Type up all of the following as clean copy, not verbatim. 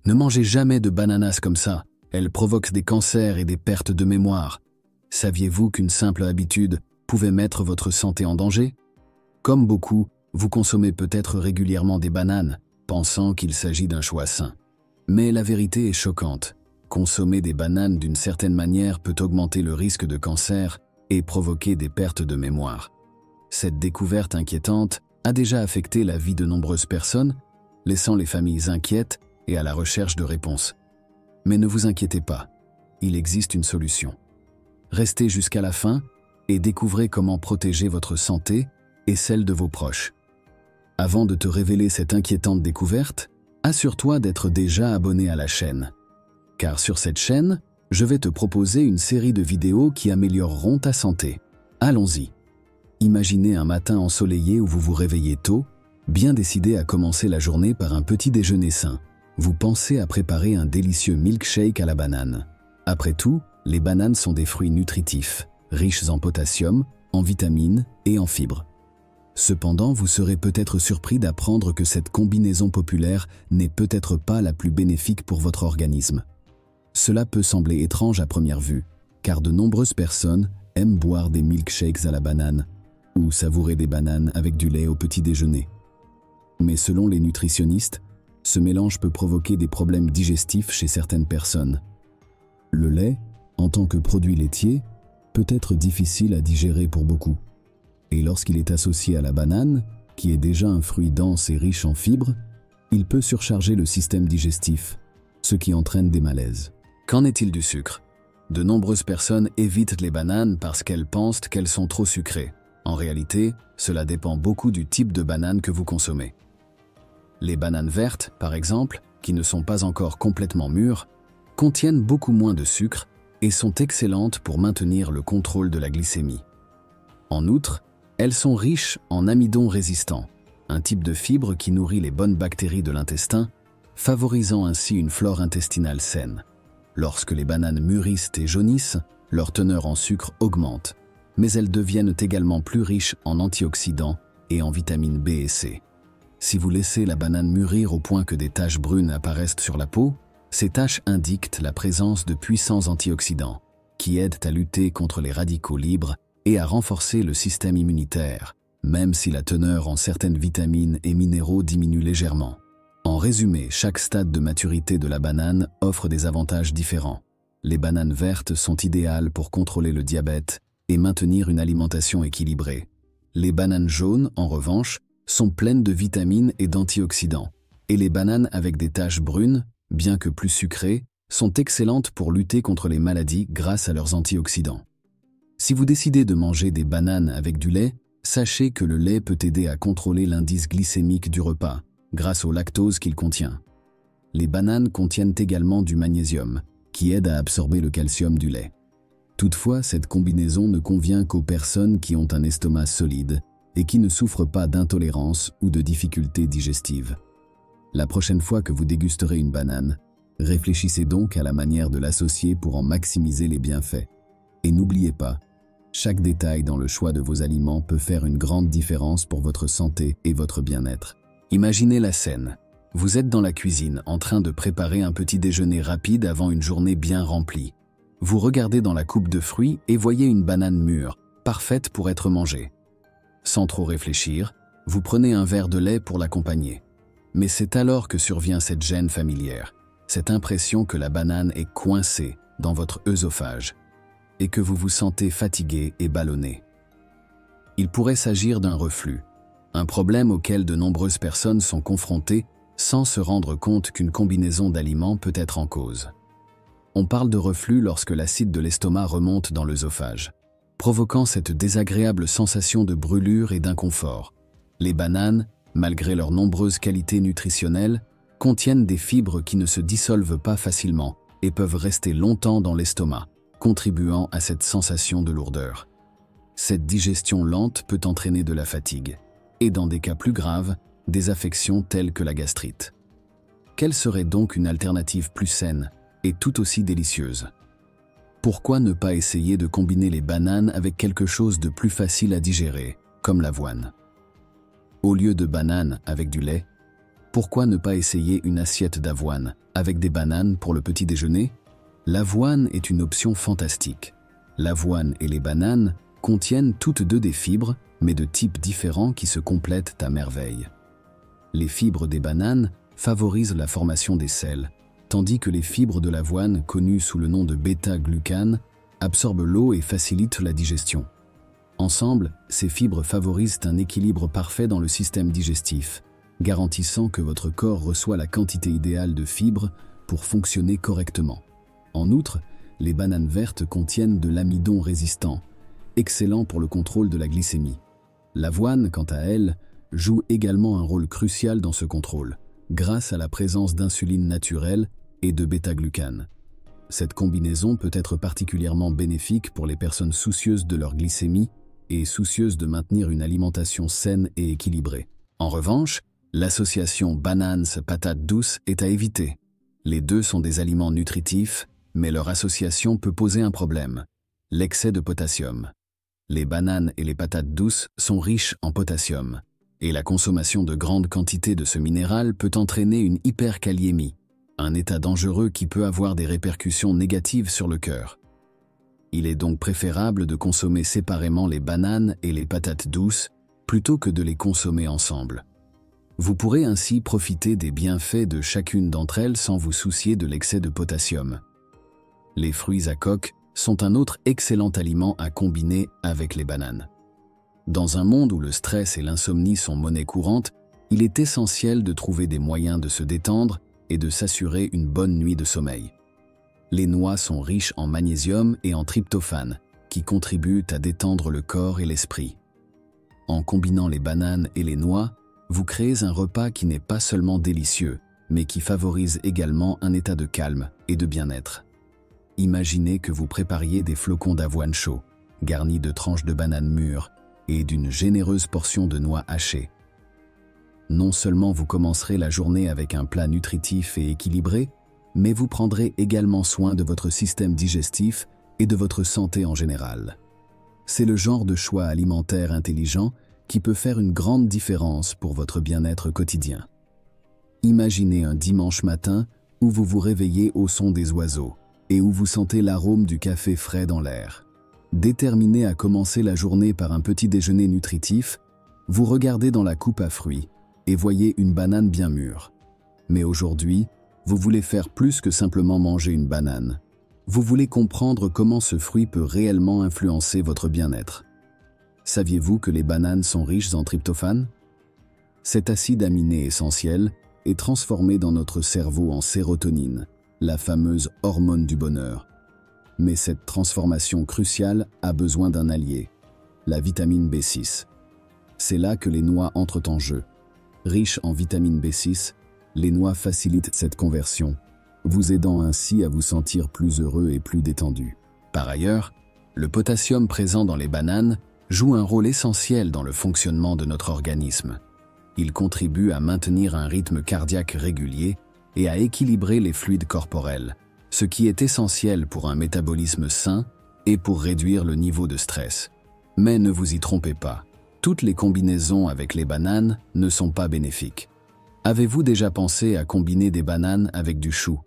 Ne mangez jamais de bananas comme ça, elles provoquent des cancers et des pertes de mémoire. Saviez-vous qu'une simple habitude pouvait mettre votre santé en danger? Comme beaucoup, vous consommez peut-être régulièrement des bananes, pensant qu'il s'agit d'un choix sain. Mais la vérité est choquante. Consommer des bananes d'une certaine manière peut augmenter le risque de cancer et provoquer des pertes de mémoire. Cette découverte inquiétante a déjà affecté la vie de nombreuses personnes, laissant les familles inquiètes et à la recherche de réponses. Mais ne vous inquiétez pas, il existe une solution. Restez jusqu'à la fin et découvrez comment protéger votre santé et celle de vos proches. Avant de te révéler cette inquiétante découverte, assure-toi d'être déjà abonné à la chaîne. Car sur cette chaîne, je vais te proposer une série de vidéos qui amélioreront ta santé. Allons-y. Imaginez un matin ensoleillé où vous vous réveillez tôt, bien décidé à commencer la journée par un petit déjeuner sain. Vous pensez à préparer un délicieux milkshake à la banane. Après tout, les bananes sont des fruits nutritifs, riches en potassium, en vitamines et en fibres. Cependant, vous serez peut-être surpris d'apprendre que cette combinaison populaire n'est peut-être pas la plus bénéfique pour votre organisme. Cela peut sembler étrange à première vue, car de nombreuses personnes aiment boire des milkshakes à la banane ou savourer des bananes avec du lait au petit déjeuner. Mais selon les nutritionnistes, ce mélange peut provoquer des problèmes digestifs chez certaines personnes. Le lait, en tant que produit laitier, peut être difficile à digérer pour beaucoup. Et lorsqu'il est associé à la banane, qui est déjà un fruit dense et riche en fibres, il peut surcharger le système digestif, ce qui entraîne des malaises. Qu'en est-il du sucre? De nombreuses personnes évitent les bananes parce qu'elles pensent qu'elles sont trop sucrées. En réalité, cela dépend beaucoup du type de banane que vous consommez. Les bananes vertes, par exemple, qui ne sont pas encore complètement mûres, contiennent beaucoup moins de sucre et sont excellentes pour maintenir le contrôle de la glycémie. En outre, elles sont riches en amidon résistant, un type de fibre qui nourrit les bonnes bactéries de l'intestin, favorisant ainsi une flore intestinale saine. Lorsque les bananes mûrissent et jaunissent, leur teneur en sucre augmente, mais elles deviennent également plus riches en antioxydants et en vitamines B et C. Si vous laissez la banane mûrir au point que des taches brunes apparaissent sur la peau, ces taches indiquent la présence de puissants antioxydants, qui aident à lutter contre les radicaux libres et à renforcer le système immunitaire, même si la teneur en certaines vitamines et minéraux diminue légèrement. En résumé, chaque stade de maturité de la banane offre des avantages différents. Les bananes vertes sont idéales pour contrôler le diabète et maintenir une alimentation équilibrée. Les bananes jaunes, en revanche, sont pleines de vitamines et d'antioxydants, et les bananes avec des taches brunes, bien que plus sucrées, sont excellentes pour lutter contre les maladies grâce à leurs antioxydants. Si vous décidez de manger des bananes avec du lait, sachez que le lait peut aider à contrôler l'indice glycémique du repas, grâce au lactose qu'il contient. Les bananes contiennent également du magnésium, qui aide à absorber le calcium du lait. Toutefois, cette combinaison ne convient qu'aux personnes qui ont un estomac solide et qui ne souffrent pas d'intolérance ou de difficultés digestives. La prochaine fois que vous dégusterez une banane, réfléchissez donc à la manière de l'associer pour en maximiser les bienfaits. Et n'oubliez pas, chaque détail dans le choix de vos aliments peut faire une grande différence pour votre santé et votre bien-être. Imaginez la scène. Vous êtes dans la cuisine en train de préparer un petit déjeuner rapide avant une journée bien remplie. Vous regardez dans la coupe de fruits et voyez une banane mûre, parfaite pour être mangée. Sans trop réfléchir, vous prenez un verre de lait pour l'accompagner. Mais c'est alors que survient cette gêne familière, cette impression que la banane est coincée dans votre œsophage et que vous vous sentez fatigué et ballonné. Il pourrait s'agir d'un reflux, un problème auquel de nombreuses personnes sont confrontées sans se rendre compte qu'une combinaison d'aliments peut être en cause. On parle de reflux lorsque l'acide de l'estomac remonte dans l'œsophage, provoquant cette désagréable sensation de brûlure et d'inconfort. Les bananes, malgré leurs nombreuses qualités nutritionnelles, contiennent des fibres qui ne se dissolvent pas facilement et peuvent rester longtemps dans l'estomac, contribuant à cette sensation de lourdeur. Cette digestion lente peut entraîner de la fatigue, et dans des cas plus graves, des affections telles que la gastrite. Quelle serait donc une alternative plus saine et tout aussi délicieuse? Pourquoi ne pas essayer de combiner les bananes avec quelque chose de plus facile à digérer, comme l'avoine? Au lieu de bananes avec du lait, Pourquoi ne pas essayer une assiette d'avoine avec des bananes pour le petit déjeuner? L'avoine est une option fantastique. L'avoine et les bananes contiennent toutes deux des fibres, mais de types différents qui se complètent à merveille. Les fibres des bananes favorisent la formation des sels, tandis que les fibres de l'avoine, connues sous le nom de bêta-glucane, absorbent l'eau et facilitent la digestion. Ensemble, ces fibres favorisent un équilibre parfait dans le système digestif, garantissant que votre corps reçoit la quantité idéale de fibres pour fonctionner correctement. En outre, les bananes vertes contiennent de l'amidon résistant, excellent pour le contrôle de la glycémie. L'avoine, quant à elle, joue également un rôle crucial dans ce contrôle, grâce à la présence d'insuline naturelle et de bêta-glucane. Cette combinaison peut être particulièrement bénéfique pour les personnes soucieuses de leur glycémie et soucieuses de maintenir une alimentation saine et équilibrée. En revanche, l'association bananes-patates douces est à éviter. Les deux sont des aliments nutritifs, mais leur association peut poser un problème: l'excès de potassium. Les bananes et les patates douces sont riches en potassium, et la consommation de grandes quantités de ce minéral peut entraîner une hyperkaliémie, un état dangereux qui peut avoir des répercussions négatives sur le cœur. Il est donc préférable de consommer séparément les bananes et les patates douces plutôt que de les consommer ensemble. Vous pourrez ainsi profiter des bienfaits de chacune d'entre elles sans vous soucier de l'excès de potassium. Les fruits à coque sont un autre excellent aliment à combiner avec les bananes. Dans un monde où le stress et l'insomnie sont monnaie courante, il est essentiel de trouver des moyens de se détendre et de s'assurer une bonne nuit de sommeil. Les noix sont riches en magnésium et en tryptophane, qui contribuent à détendre le corps et l'esprit. En combinant les bananes et les noix, vous créez un repas qui n'est pas seulement délicieux, mais qui favorise également un état de calme et de bien-être. Imaginez que vous prépariez des flocons d'avoine chauds, garnis de tranches de bananes mûres et d'une généreuse portion de noix hachées. Non seulement vous commencerez la journée avec un plat nutritif et équilibré, mais vous prendrez également soin de votre système digestif et de votre santé en général. C'est le genre de choix alimentaire intelligent qui peut faire une grande différence pour votre bien-être quotidien. Imaginez un dimanche matin où vous vous réveillez au son des oiseaux et où vous sentez l'arôme du café frais dans l'air. Déterminé à commencer la journée par un petit déjeuner nutritif, vous regardez dans la coupe à fruits et voyez une banane bien mûre. Mais aujourd'hui, vous voulez faire plus que simplement manger une banane. Vous voulez comprendre comment ce fruit peut réellement influencer votre bien-être. Saviez-vous que les bananes sont riches en tryptophane? Cet acide aminé essentiel est transformé dans notre cerveau en sérotonine, la fameuse hormone du bonheur. Mais cette transformation cruciale a besoin d'un allié, la vitamine B6. C'est là que les noix entrent en jeu. Riches en vitamine B6, les noix facilitent cette conversion, vous aidant ainsi à vous sentir plus heureux et plus détendu. Par ailleurs, le potassium présent dans les bananes joue un rôle essentiel dans le fonctionnement de notre organisme. Il contribue à maintenir un rythme cardiaque régulier et à équilibrer les fluides corporels, ce qui est essentiel pour un métabolisme sain et pour réduire le niveau de stress. Mais ne vous y trompez pas, toutes les combinaisons avec les bananes ne sont pas bénéfiques. Avez-vous déjà pensé à combiner des bananes avec du chou?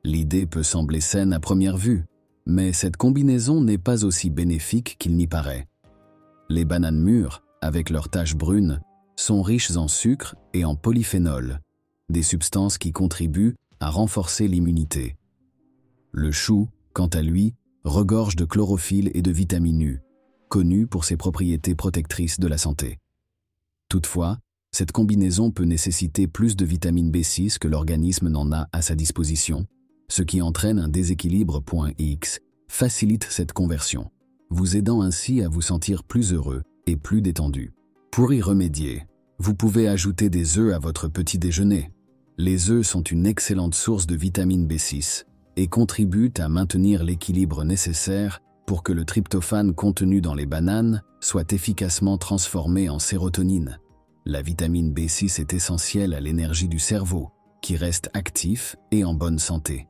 L'idée peut sembler saine à première vue, mais cette combinaison n'est pas aussi bénéfique qu'il n'y paraît. Les bananes mûres, avec leurs taches brunes, sont riches en sucre et en polyphénol, des substances qui contribuent à renforcer l'immunité. Le chou, quant à lui, regorge de chlorophylle et de vitamine U, connu pour ses propriétés protectrices de la santé. Toutefois, cette combinaison peut nécessiter plus de vitamine B6 que l'organisme n'en a à sa disposition, ce qui entraîne un déséquilibre X, facilite cette conversion, vous aidant ainsi à vous sentir plus heureux et plus détendu. Pour y remédier, vous pouvez ajouter des œufs à votre petit déjeuner. Les œufs sont une excellente source de vitamine B6 et contribuent à maintenir l'équilibre nécessaire pour que le tryptophane contenu dans les bananes soit efficacement transformé en sérotonine. La vitamine B6 est essentielle à l'énergie du cerveau, qui reste actif et en bonne santé.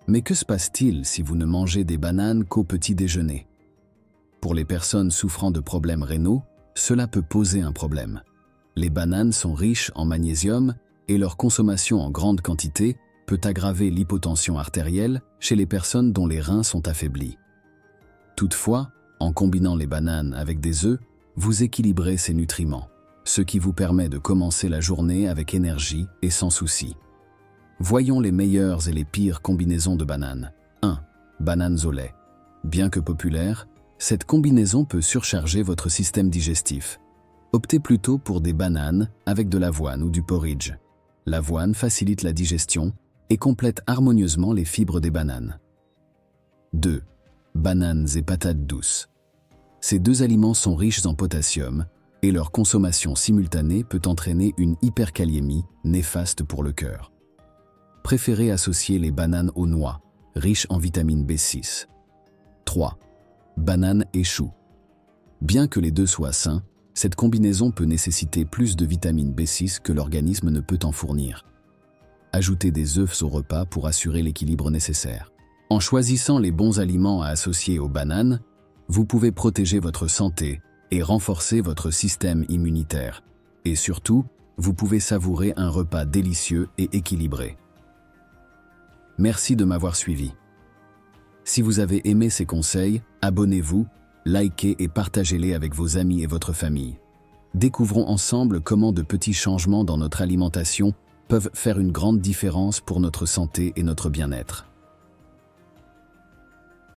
Mais que se passe-t-il si vous ne mangez des bananes qu'au petit déjeuner? Pour les personnes souffrant de problèmes rénaux, cela peut poser un problème. Les bananes sont riches en magnésium et leur consommation en grande quantité peut aggraver l'hypotension artérielle chez les personnes dont les reins sont affaiblis. Toutefois, en combinant les bananes avec des œufs, vous équilibrez ces nutriments, ce qui vous permet de commencer la journée avec énergie et sans souci. Voyons les meilleures et les pires combinaisons de bananes. 1. Bananes au lait. Bien que populaire, cette combinaison peut surcharger votre système digestif. Optez plutôt pour des bananes avec de l'avoine ou du porridge. L'avoine facilite la digestion et complète harmonieusement les fibres des bananes. 2. Bananes et patates douces. Ces deux aliments sont riches en potassium et leur consommation simultanée peut entraîner une hyperkaliémie néfaste pour le cœur. Préférez associer les bananes aux noix, riches en vitamine B6. 3. Bananes et choux. Bien que les deux soient sains, cette combinaison peut nécessiter plus de vitamine B6 que l'organisme ne peut en fournir. Ajoutez des œufs au repas pour assurer l'équilibre nécessaire. En choisissant les bons aliments à associer aux bananes, vous pouvez protéger votre santé et renforcer votre système immunitaire. Et surtout, vous pouvez savourer un repas délicieux et équilibré. Merci de m'avoir suivi. Si vous avez aimé ces conseils, abonnez-vous, likez et partagez-les avec vos amis et votre famille. Découvrons ensemble comment de petits changements dans notre alimentation peuvent faire une grande différence pour notre santé et notre bien-être.